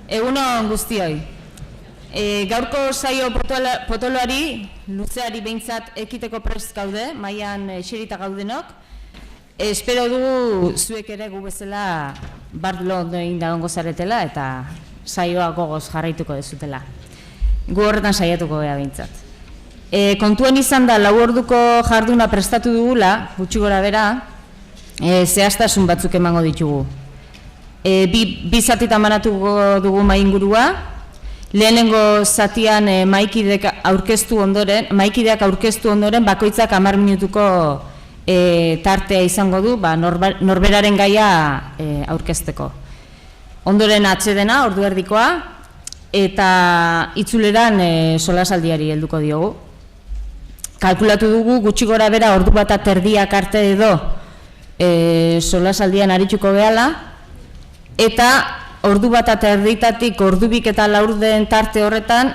Egunon guztioi. Gaurko saio potoloari, luzeari behintzat ekiteko prest gaude, mailan eserita gaudenok. Espero dugu zuek ere gu bezala bardulo ondo egin dagongo zaretela eta saioa gogoz jarraituko dezutela. Gu horretan saiatuko gea behintzat. Kontuan izan da 4 orduko jarduna prestatu dugula, gutxi gora bera, zehaztasun batzuk emango ditugu. Bi zatitan banatuko dugu maingurua. Lehenengo zatian maikideak aurkeztu ondoren bakoitzak 10 minutuko tartea izango du, norberaren gaia aurkezteko. Ondoren atsedena, ordu erdikoa, eta itzuleran solasaldiari helduko diogu. Kalkulatu dugu gutxi gora bera ordu bat erdiak arte edo solasaldian arituko gehala, eta ordu bat erditatik ordubik eta laurden tarte horretan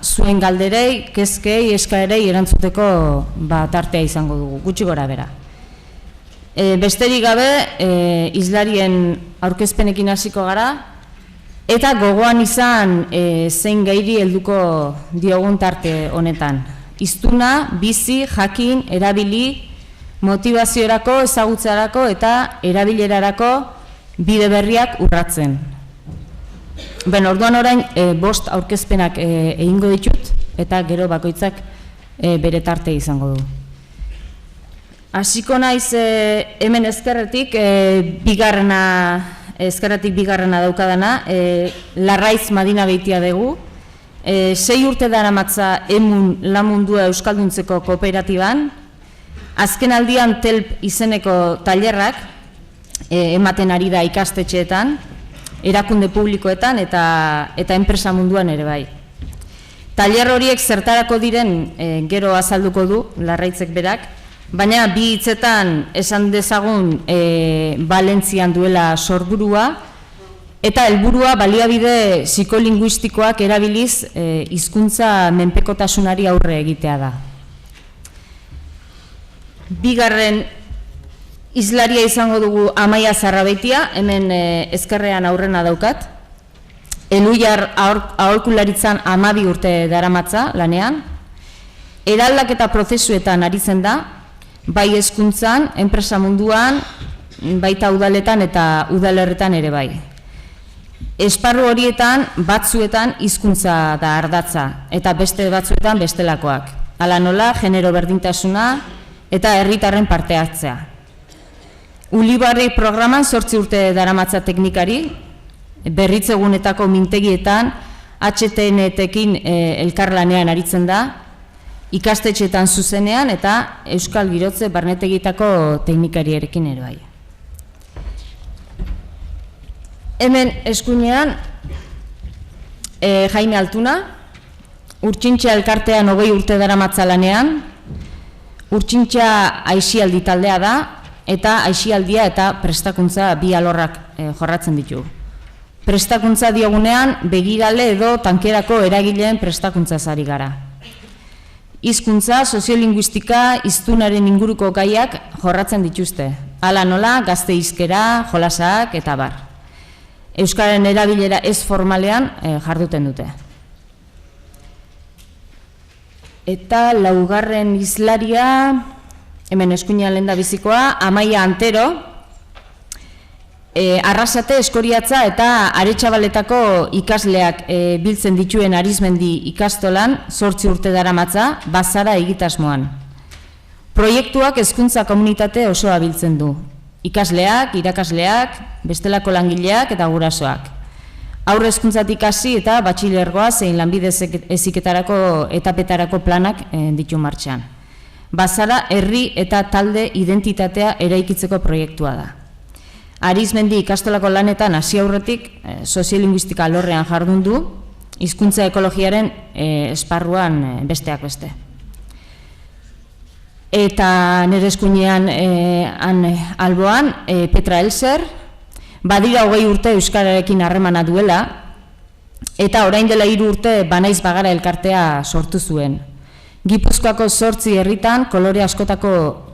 zuen galderei, kezkei, eskaerei erantzuteko tartea izango dugu, gutxi gora bera. Besterik gabe, hizlarien aurkezpenekin hasiko gara, eta gogoan izan zein gairi helduko diogun tarte honetan. Hiztuna, bizi, jakin, erabili, motivaziorako, ezagutzarako eta erabilerarako bide berriak urratzen. Orduan orain 5 aurkezpenak egingo ditut eta gero bakoitzak bere tarte izango du. Hasiko naiz hemen ezkerretik bigarrena daukadana, Larraiz Madina Beitia dugu. 6 urte daramatza emun lamundua euskalduntzeko kooperatiban. Azken aldian TELP izeneko tailerrak ematen ari da ikastetxeetan, erakunde publikoetan eta enpresa munduan ere bai. Tailer horiek zertarako diren gero azalduko du Larraitzek berak, baina bi hitzetan esan dezagun Valentzian duela sorburua, eta helburua baliabide psikolinguistikoak erabiliz hizkuntza menpekotasunari aurre egitea da. Bigarren hizlaria izango dugu Amaia Zarrabeitia, hemen ezkerrean aurrena daukat. Eluiar aholkularitzan 12 urte daramatza lanean. Eraldaketa prozesuetan aritzen da, bai hezkuntzan, enpresa munduan, baita udaletan eta udalerretan ere bai. Esparru horietan batzuetan hizkuntza da ardatza eta beste batzuetan bestelakoak. Hala nola, genero berdintasuna eta herritarren parte hartzea. Ulibarri programan 8 urte daramatza teknikari, berritzegunetako mintegietan, HTN-tekin elkarlanean aritzen da, ikastetxeetan zuzenean eta Euskal Girotze barnetegitako teknikariarekin ere bai. Hemen eskuinean Jaime Altuna, Urtsintxa elkartean 20 urte daramatza lanean, Urtsintxa aisialdi taldea da, eta aisialdia eta prestakuntza bi alorrak jorratzen ditu. Prestakuntza diogunean begirale edo tankerako eragileen prestakuntza ari gara. Hizkuntza, soziolinguistika, hiztunaren inguruko gaiak jorratzen dituzte. Hala nola, gazte hizkera, jolasak eta bar. Euskararen erabilera ez formalean jarduten dute. Eta laugarren hizlaria, hemen eskuinean lehendabizikoa, Amaia Antero, Arrasate, Eskoriatza eta Aretxabaletako ikasleak biltzen dituen Arizmendi ikastolan 8 urte daramatza, Bazara egitasmoan. Proiektuak hezkuntza komunitate osoa biltzen du. Ikasleak, irakasleak, bestelako langileak eta gurasoak. Aurre hezkuntzatik hasi eta batxilergoa zein lanbide heziketarako etapetarako planak ditu martxan. Bazara herri eta talde identitatea eraikitzeko proiektua da. Arizmendi ikastolako lanetan hasi aurretik soziolinguistika alorrean jardun du, hizkuntza ekologiaren esparruan besteak beste. Eta nire eskuinean alboan Petra Elser, badira 20 urte euskararekin harremana duela, eta orain dela 3 urte Banaiz Bagara elkartea sortu zuen. Gipuzkoako 8 herritan kolore askotako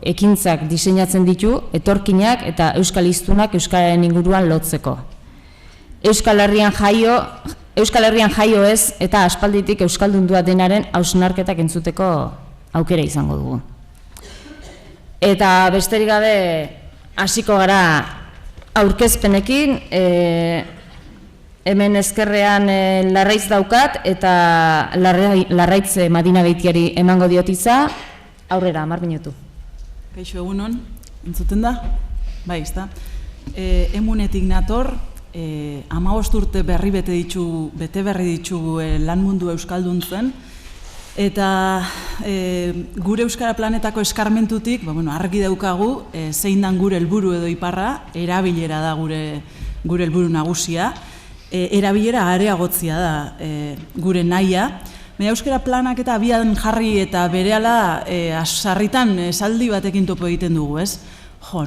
ekintzak diseinatzen ditu, etorkinak eta euskal hiztunak euskararen inguruan lotzeko. Euskal Herrian jaio ez eta aspalditik euskaldundua denaren hausnarketak entzuteko aukera izango dugu. Eta besterik gabe hasiko gara aurkezpenekin, hemen ezkerrean Larraitz daukat eta Larraitz Madina Beitiari emango diotiza, aurrera, 10 minutu. Kaixo egunon, entzuten da? Bai, ezta. Emunetik nator, 15 urte bete berri ditugu lan mundu euskalduntzen, eta gure Euskara Planetako eskarmentutik argi daukagu zein dan gure helburu edo iparra, erabilera da gure helburu nagusia, erabilera areagotzia da gure nahia. Euskara Planak eta abian jarri eta berehala sarritan esaldi batekin topo egiten dugu, ez?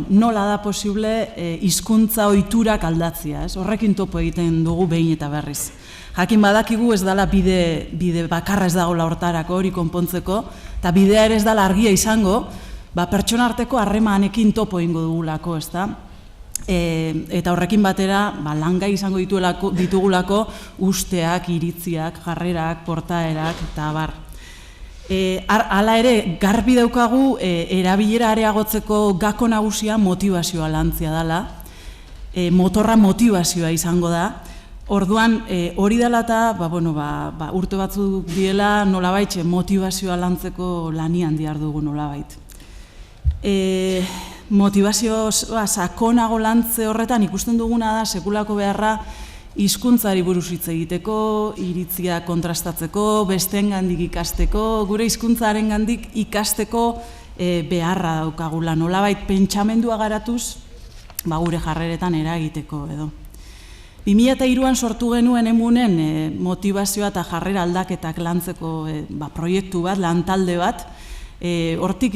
Nola da posible hizkuntza ohiturak aldatzea, ez? Horrekin topo egiten dugu behin eta berriz. Jakin badakigu ez dela bide bakarra ez dagoela hortarako hori konpontzeko, eta bidea ere ez dela argia izango, pertsona arteko harremanekin topo egingo dugulako, ez da? Eta horrekin batera langai izango ditugulako usteak, iritziak, jarrerak, portaerak, eta abar. Hala ere, garbi daukagu erabilera areagotzeko gako nagusia motivazioa lantzia dela, motorra motivazioa izango da. Orduan, hori dela eta urte batzuk diela nolabait motivazioa lantzeko lanian diar dugu nolabait. Motivazio sakonago lantze horretan ikusten duguna da sekulako beharra hizkuntzari buruz hitz egiteko, iritzia kontrastatzeko, besteengandik ikasteko, gure hizkuntzarengandik ikasteko beharra daukagula nolabait pentsamendua garatuz gure jarreretan eragiteko edo. 2003an sortu genuen emunen motivazioa eta jarrera aldaketak lantzeko proiektu bat, lantalde bat. Hortik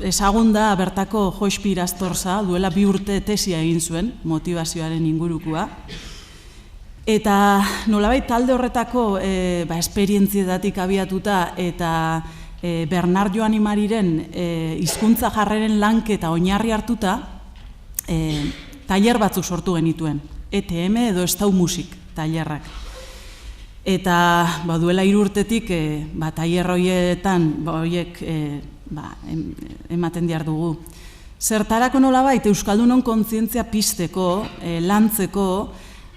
ezagun da bertako Joxpi Irastorza, duela 2 urte tesia egin zuen motivazioaren ingurukua. Eta nolabait talde horretako esperientzietatik abiatuta eta Bernard Joan Imariren hizkuntza jarreren lanketa oinarri hartuta tailer batzuk sortu genituen. ETM edo Estau Musik tailerrak. Eta duela 3 urtetik tailer horietan horiek ematen diar dugu. Zertarako nolabait euskaldunon kontzientzia pizteko, lantzeko,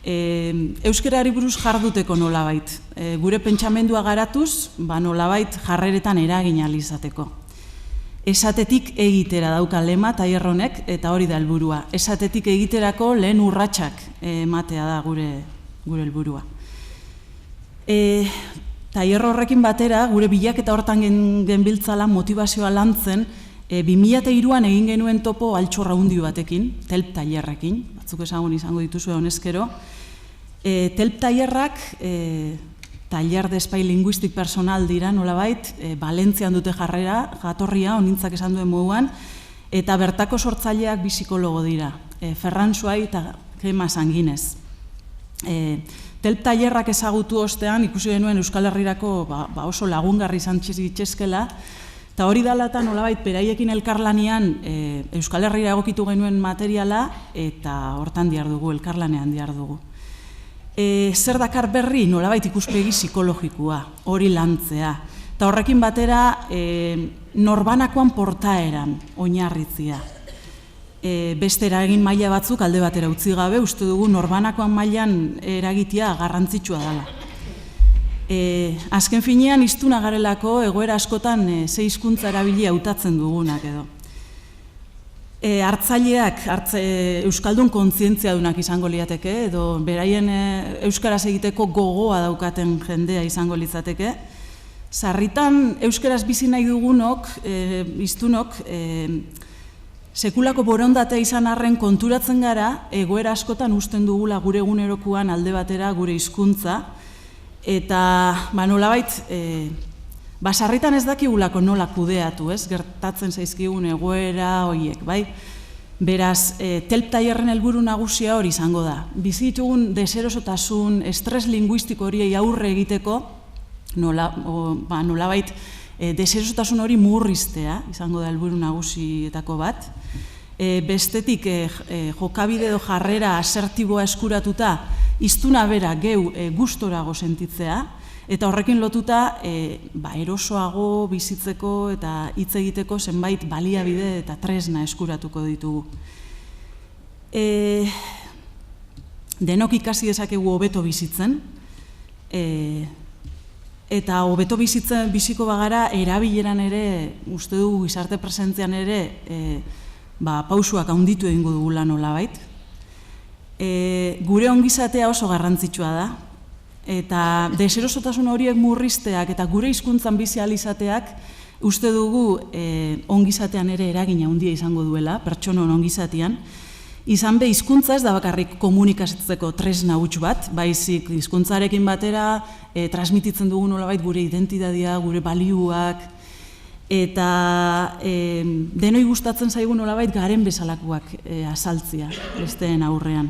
euskarari buruz jarduteko nolabait. Gure pentsamendua garatuz, nolabait jarreretan eragin ahal izateko. Esatetik egitera dauka lema tailer honek eta hori da helburua. Esatetik egiterako lehen urratsak ematea da gure helburua. Tailer horrekin batera, gure bilaketa hortan genbiltzala motivazioa lantzen, 2003an egin genuen topo altxorra hundi batekin, TELP tailerrekin, batzuk ezagun izango dituzu honezkero. TELP tailerrak tailer de espai linguistik personal dira, nolabait, Valentzian dute jatorria, honintzak esan duen moduan, eta bertako sortzaileak bi psikologo dira, Ferran Suai eta Gema Sanginez. TELP tailerrak ezagutu ostean, ikusi genuen Euskal Herrirako oso lagungarri izan txezkela, eta hori dela eta nolabait beraiekin elkarlanean Euskal Herrira egokitu genuen materiala, eta hortan diar dugu, elkarlanean diar dugu. Zer dakar berri nolabait ikuspegi psikologikoa, hori lantzea. Eta horrekin batera norbanakoan portaeran oinarritzia. Beste eragin maila batzuk alde batera utzi gabe, uste dugu norbanakoan mailan eragitea garrantzitsua dela. Azken finean hiztuna garelako egoera askotan ze hizkuntza erabili hautatzen dugunak edo. Hartzaileak euskaldun kontzientziadunak izango liateke edo beraien euskaraz egiteko gogoa daukaten jendea izango litzateke. Sarritan euskaraz bizi nahi dugunok, hiztunok, sekulako borondatea izan arren konturatzen gara, egoera askotan usten dugula gure egunerokoan alde batera gure hizkuntza, eta nolabait, sarritan ez dakigulako nola kudeatu, gertatzen zaizkigun egoera horiek, bai? Beraz, TELP tailerren helburu nagusia hori izango da. Bizi ditugun deserosotasun, estres linguistiko horiei aurre egiteko, nolabait, deserosotasun hori murriztea, izango da helburu nagusietako bat, bestetik jokabide edo jarrera asertiboa eskuratuta, hiztuna bera geu gustorago sentitzea, eta horrekin lotuta erosoago bizitzeko eta hitz egiteko zenbait baliabide eta tresna eskuratuko ditugu. Denok ikasi dezakegu hobeto bizitzen, eta hobeto biziko bagara erabileran ere, uste dugu gizarte presentzian ere, pausuak handitu egingo dugula nolabait. Gure ongizatea oso garrantzitsua da, eta deserosotasun horiek murrizteak eta gure hizkuntzan bizi ahal izateak uste dugu ongizatean ere eragina handia izango duela, pertsonon ongizatean. Izan be, hizkuntza ez da bakarrik komunikatzeko tresna huts bat, baizik hizkuntzarekin batera transmititzen dugu nolabait gure identitatea, gure balioak, eta denoi gustatzen zaigu nolabait garen bezalakoak azaltzea besteen aurrean.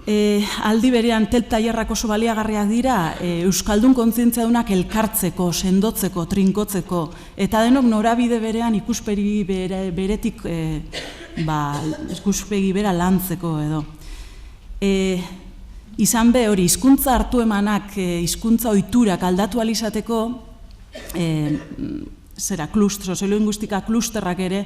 Aldi berean tailerrak oso baliagarriak dira euskaldun kontzientziadunak elkartzeko, sendotzeko, trinkotzeko, eta denok norabide berean ikuspegi beretik ikuspegi bera lantzeko edo. Izan be hori, hizkuntza hartu emanak, hizkuntza ohiturak aldatu ahal izateko, soziolinguistika klusterrak ere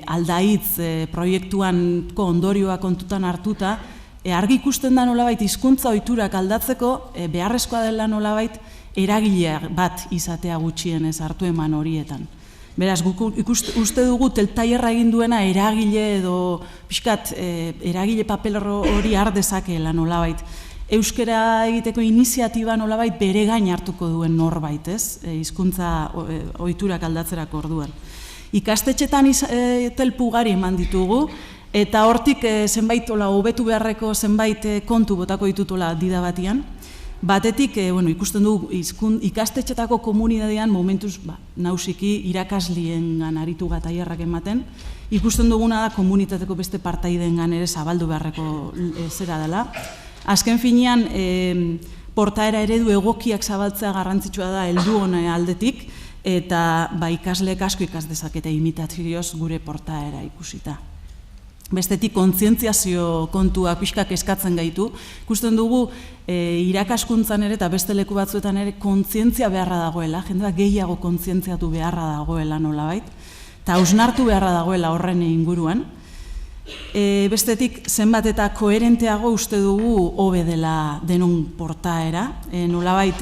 aldaitz proiektuanko ondorioak kontutan hartuta, argi ikusten da nolabait hizkuntza ohiturak aldatzeko beharrezkoa dela nolabait eragile bat izatea gutxienez hartu eman horietan. Beraz, uste dugu tailerra egin duena eragile edo pixkat eragile papel hori har dezakeela nolabait. Euskara egiteko iniziatiba nolabait bere gain hartuko duen norbait, ez? Hizkuntza ohiturak aldatzerako orduan. Ikastetxetan telpugari eman ditugu, eta hortik zenbait hobetu beharreko zenbait kontu botako ditutola dida batian. Batetik, ikusten dugu ikastetxetako komunidadean momentuz nausiki irakasliengan aritu tailerrak ematen, ikusten duguna da komunitateko beste partaideengan ere zabaldu beharreko zera dela. Azken finean, portaera eredu egokiak zabaltzea garrantzitsua da heldu honen aldetik, eta ikasleek asko ikas dezakete imitatzioz gure portaera ikusita. Bestetik kontzientziazio kontuak pixkak eskatzen gaitu. Ikusten dugu irakaskuntzan ere eta beste leku batzuetan ere kontzientzia beharra dagoela, jendea gehiago kontzientziatu beharra dagoela nolabait, eta hausnartu beharra dagoela horren inguruan. Bestetik zenbat eta koherenteago uste dugu hobe dela denon portaera, nolabait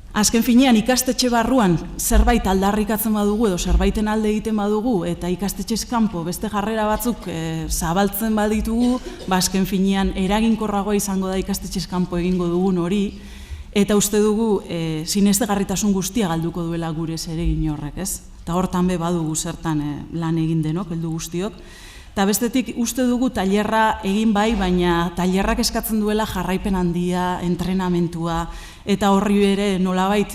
azken finean ikastetxe barruan zerbait aldarrikatzen badugu edo zerbaiten alde egiten badugu eta ikastetxez kanpo beste jarrera batzuk zabaltzen baditugu, azken finean eraginkorragoa izango da ikastetxez kanpo egingo dugun hori, eta uste dugu sinesgarritasun guztia galduko duela gure zeregin horrek, ez? Eta hortan be badugu zertan lan egin denok, heldu guztiok. Eta bestetik uste dugu tailerra egin bai, baina tailerrak eskatzen duela jarraipen handia, entrenamentua, eta horri ere nolabait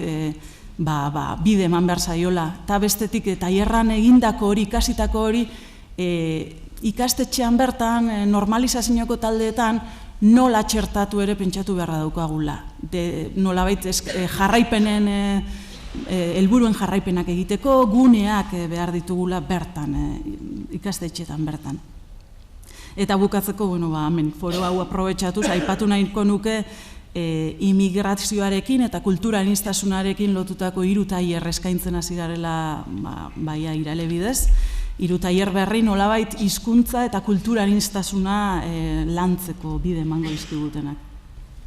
bide eman behar zaiola. Eta bestetik tailerran egindako hori, ikasitako hori, ikastetxean bertan, normalizazioko taldeetan, nola txertatu ere pentsatu beharra daukagula. Nolabait jarraipenen, helburuen jarraipenak egiteko, guneak behar ditugula bertan, ikastetxetan bertan. Eta bukatzeko, hemen foro hau aprobetxatuz, aipatu nahiko nuke imigrazioarekin eta kultura aniztasunarekin lotutako 3 tailer eskaintzen hasi garela Irale bidez. 3 tailer berri nolabait hizkuntza eta kultura aniztasuna lantzeko bide emango dizkigutenak.